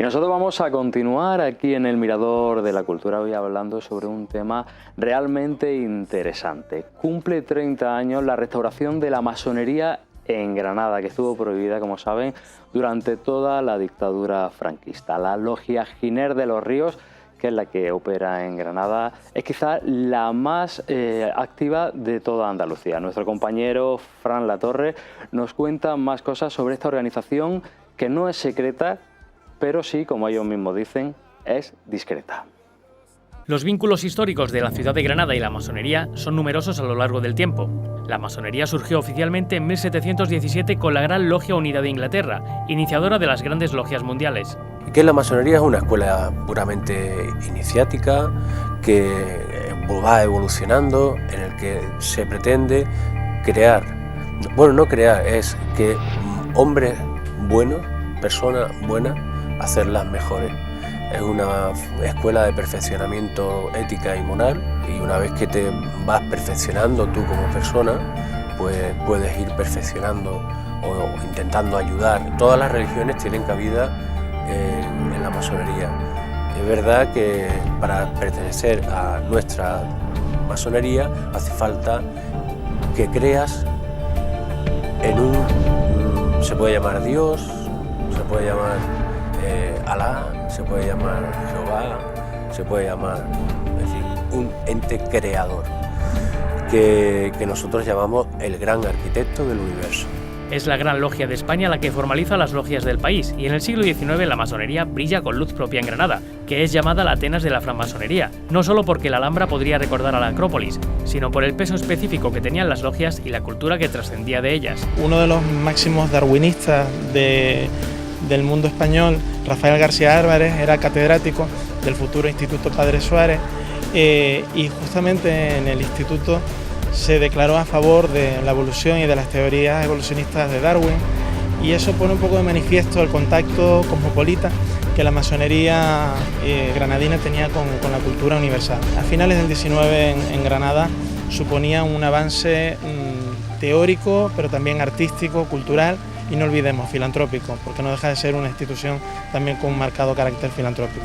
Y nosotros vamos a continuar aquí en el Mirador de la Cultura, hoy hablando sobre un tema realmente interesante. Cumple 30 años la restauración de la masonería en Granada, que estuvo prohibida, como saben, durante toda la dictadura franquista. La logia Giner de los Ríos, que es la que opera en Granada, es quizá la más activa de toda Andalucía. Nuestro compañero Fran Latorre nos cuenta más cosas sobre esta organización que no es secreta, pero sí, como ellos mismos dicen, es discreta. Los vínculos históricos de la ciudad de Granada y la masonería son numerosos a lo largo del tiempo. La masonería surgió oficialmente en 1717 con la Gran Logia Unida de Inglaterra, iniciadora de las grandes logias mundiales. Que la masonería es una escuela puramente iniciática que va evolucionando, en el que se pretende crear, bueno, no crear, es que hombres buenos, personas buenas, hacerlas mejores. Es una escuela de perfeccionamiento ética y moral, y una vez que te vas perfeccionando tú como persona, pues puedes ir perfeccionando o intentando ayudar. Todas las religiones tienen cabida en la masonería. Es verdad que para pertenecer a nuestra masonería hace falta que creas en se puede llamar Dios, se puede llamar Alá, se puede llamar Jehová, se puede llamar, en fin, un ente creador que nosotros llamamos el gran arquitecto del universo. Es la Gran Logia de España la que formaliza las logias del país, y en el siglo XIX la masonería brilla con luz propia en Granada, que es llamada la Atenas de la francmasonería, no solo porque la Alhambra podría recordar a la Acrópolis, sino por el peso específico que tenían las logias y la cultura que trascendía de ellas. Uno de los máximos darwinistas del mundo español, Rafael García Álvarez, era catedrático del futuro Instituto Padre Suárez, y justamente en el instituto se declaró a favor de la evolución y de las teorías evolucionistas de Darwin, y eso pone un poco de manifiesto el contacto cosmopolita que la masonería granadina tenía con la cultura universal. A finales del 19 en Granada suponía un avance teórico, pero también artístico, cultural, y no olvidemos, filantrópico, porque no deja de ser una institución también con un marcado carácter filantrópico.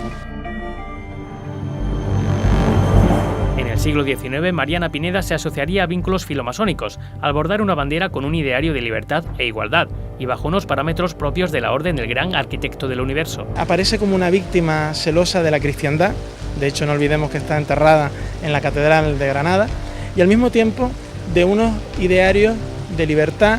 En el siglo XIX, Mariana Pineda se asociaría a vínculos filomasónicos, al bordar una bandera con un ideario de libertad e igualdad, y bajo unos parámetros propios de la orden del gran arquitecto del universo. Aparece como una víctima celosa de la cristiandad, de hecho no olvidemos que está enterrada en la Catedral de Granada, y al mismo tiempo de unos idearios de libertad,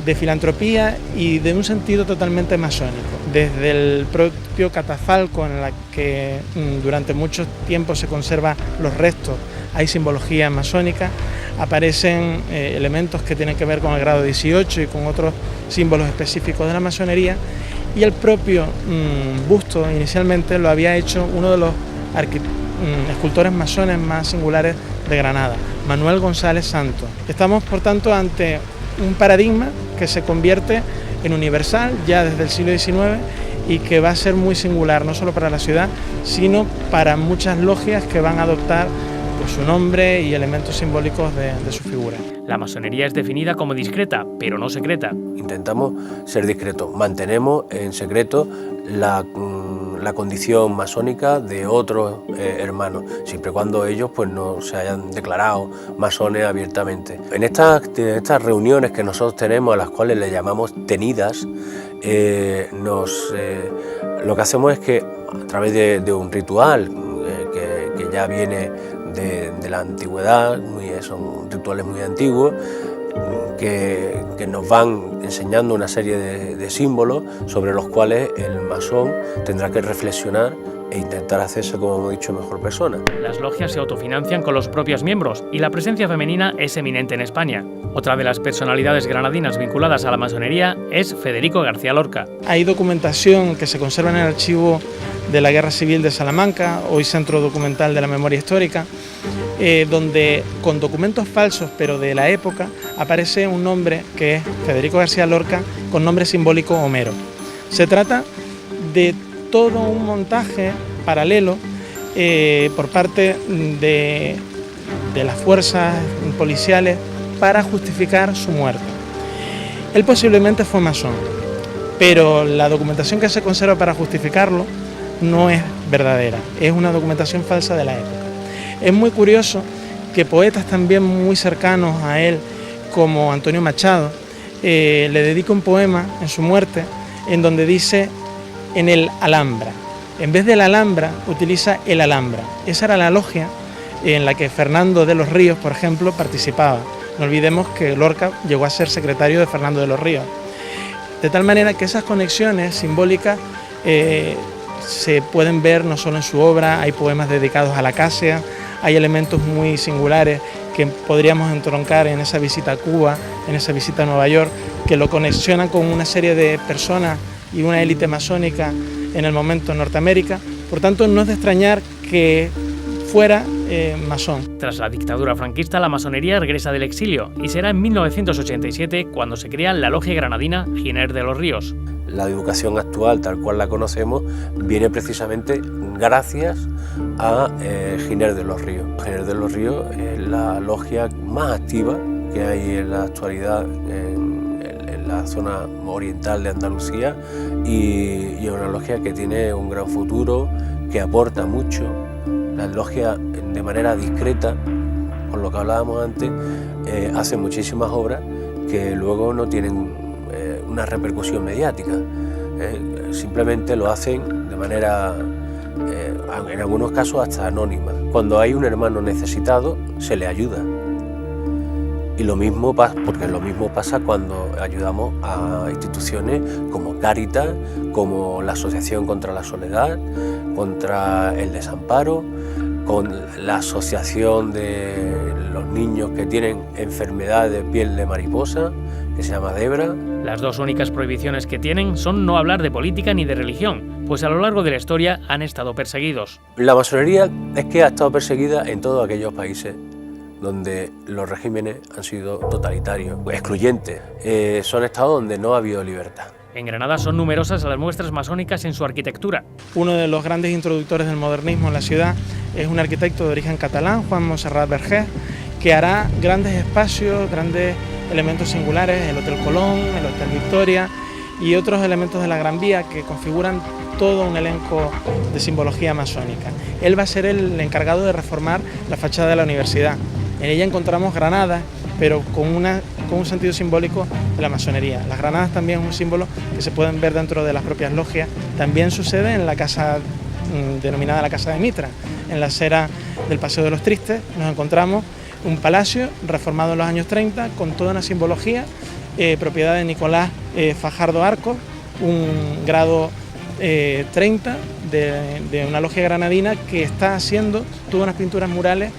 de filantropía y de un sentido totalmente masónico. Desde el propio catafalco, en la que durante mucho tiempo se conservan los restos, hay simbología masónica, aparecen elementos que tienen que ver con el grado 18 y con otros símbolos específicos de la masonería, y el propio busto inicialmente lo había hecho uno de los escultores masones más singulares de Granada, Manuel González Santos. Estamos, por tanto, ante un paradigma que se convierte en universal ya desde el siglo XIX y que va a ser muy singular, no solo para la ciudad, sino para muchas logias que van a adoptar su nombre y elementos simbólicos de su figura. La masonería es definida como discreta, pero no secreta. Intentamos ser discretos, mantenemos en secreto la condición masónica de otros hermanos, siempre y cuando ellos pues no se hayan declarado masones abiertamente. En estas reuniones que nosotros tenemos, a las cuales le llamamos tenidas, lo que hacemos es que a través de un ritual que ya viene de la antigüedad, son rituales muy antiguos, que nos van enseñando una serie de símbolos sobre los cuales el masón tendrá que reflexionar e intentar hacerse, como hemos dicho, mejor persona. Las logias se autofinancian con los propios miembros y la presencia femenina es eminente en España. Otra de las personalidades granadinas vinculadas a la masonería es Federico García Lorca. Hay documentación que se conserva en el archivo de la Guerra Civil de Salamanca, hoy Centro Documental de la Memoria Histórica, donde con documentos falsos pero de la época aparece un nombre que es Federico García Lorca con nombre simbólico Homero. Se trata de todo un montaje paralelo por parte de las fuerzas policiales para justificar su muerte. Él posiblemente fue masón, pero la documentación que se conserva para justificarlo no es verdadera, es una documentación falsa de la época. Es muy curioso que poetas también muy cercanos a él, como Antonio Machado, le dedica un poema en su muerte en donde dice en el Alhambra. En vez de la Alhambra utiliza el Alhambra. Esa era la logia en la que Fernando de los Ríos, por ejemplo, participaba. No olvidemos que Lorca llegó a ser secretario de Fernando de los Ríos. De tal manera que esas conexiones simbólicas se pueden ver no solo en su obra, hay poemas dedicados a la Acacia, hay elementos muy singulares que podríamos entroncar en esa visita a Cuba, en esa visita a Nueva York, que lo conexionan con una serie de personas y una élite masónica en el momento en Norteamérica. Por tanto, no es de extrañar que fuera masón. Tras la dictadura franquista, la masonería regresa del exilio y será en 1987 cuando se crea la logia granadina Giner de los Ríos. La educación actual, tal cual la conocemos, viene precisamente gracias a Giner de los Ríos. Giner de los Ríos es la logia más activa que hay en la actualidad en la zona oriental de Andalucía y es una logia que tiene un gran futuro, que aporta mucho. Las logias, de manera discreta, por lo que hablábamos antes, hacen muchísimas obras que luego no tienen una repercusión mediática. Simplemente lo hacen de manera, en algunos casos hasta anónima. Cuando hay un hermano necesitado, se le ayuda. Y lo mismo pasa cuando ayudamos a instituciones como Cáritas, como la Asociación contra la Soledad, contra el Desamparo, con la Asociación de los niños que tienen enfermedad de piel de mariposa, que se llama Debra. Las dos únicas prohibiciones que tienen son no hablar de política ni de religión, pues a lo largo de la historia han estado perseguidos. La masonería es que ha estado perseguida en todos aquellos países donde los regímenes han sido totalitarios, excluyentes. Son estados donde no ha habido libertad. En Granada son numerosas las muestras masónicas en su arquitectura. Uno de los grandes introductores del modernismo en la ciudad es un arquitecto de origen catalán, Juan Montserrat Vergés, que hará grandes espacios, grandes elementos singulares, el Hotel Colón, el Hotel Victoria y otros elementos de la Gran Vía que configuran todo un elenco de simbología masónica. Él va a ser el encargado de reformar la fachada de la universidad. En ella encontramos granadas, pero con un sentido simbólico de la masonería. Las granadas también es un símbolo que se pueden ver dentro de las propias logias. También sucede en la casa denominada la Casa de Mitra. En la acera del Paseo de los Tristes nos encontramos un palacio reformado en los años 30 con toda una simbología, propiedad de Nicolás Fajardo Arcos, un grado 30 de una logia granadina que está haciendo todas unas pinturas murales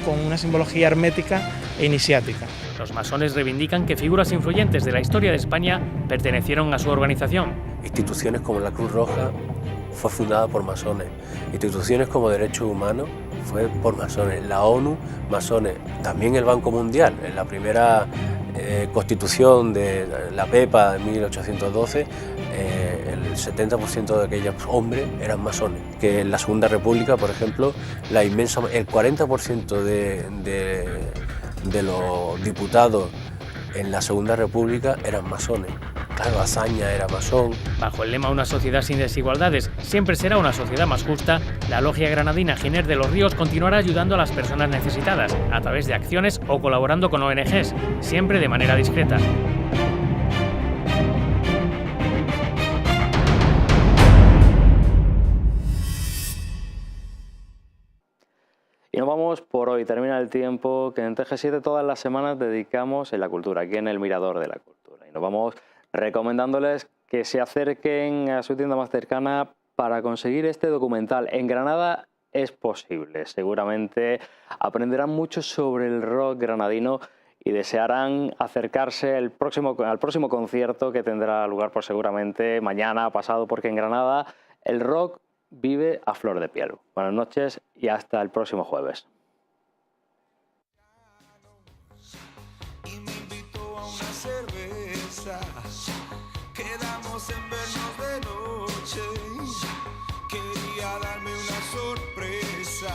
con una simbología hermética e iniciática. Los masones reivindican que figuras influyentes de la historia de España pertenecieron a su organización. Instituciones como la Cruz Roja fue fundada por masones, instituciones como Derechos Humanos fue por masones, la ONU, masones, también el Banco Mundial, en la primera constitución de la PEPA de 1812, el 70% de aquellos hombres eran masones, que en la Segunda República, por ejemplo, el 40% de los diputados en la Segunda República eran masones. Claro, Azaña era masón. Bajo el lema Una sociedad sin desigualdades siempre será una sociedad más justa, la logia granadina Giner de los Ríos continuará ayudando a las personas necesitadas a través de acciones o colaborando con ONGs, siempre de manera discreta. Y nos vamos por hoy, termina el tiempo que en TG7 todas las semanas dedicamos en la cultura, aquí en el Mirador de la Cultura. Y nos vamos recomendándoles que se acerquen a su tienda más cercana para conseguir este documental. En Granada es posible, seguramente aprenderán mucho sobre el rock granadino y desearán acercarse al próximo concierto que tendrá lugar pues, seguramente mañana, pasado, porque en Granada el rock vive a flor de piel. Buenas noches y hasta el próximo jueves. Quedamos en vernos de noche, quería darme una sorpresa.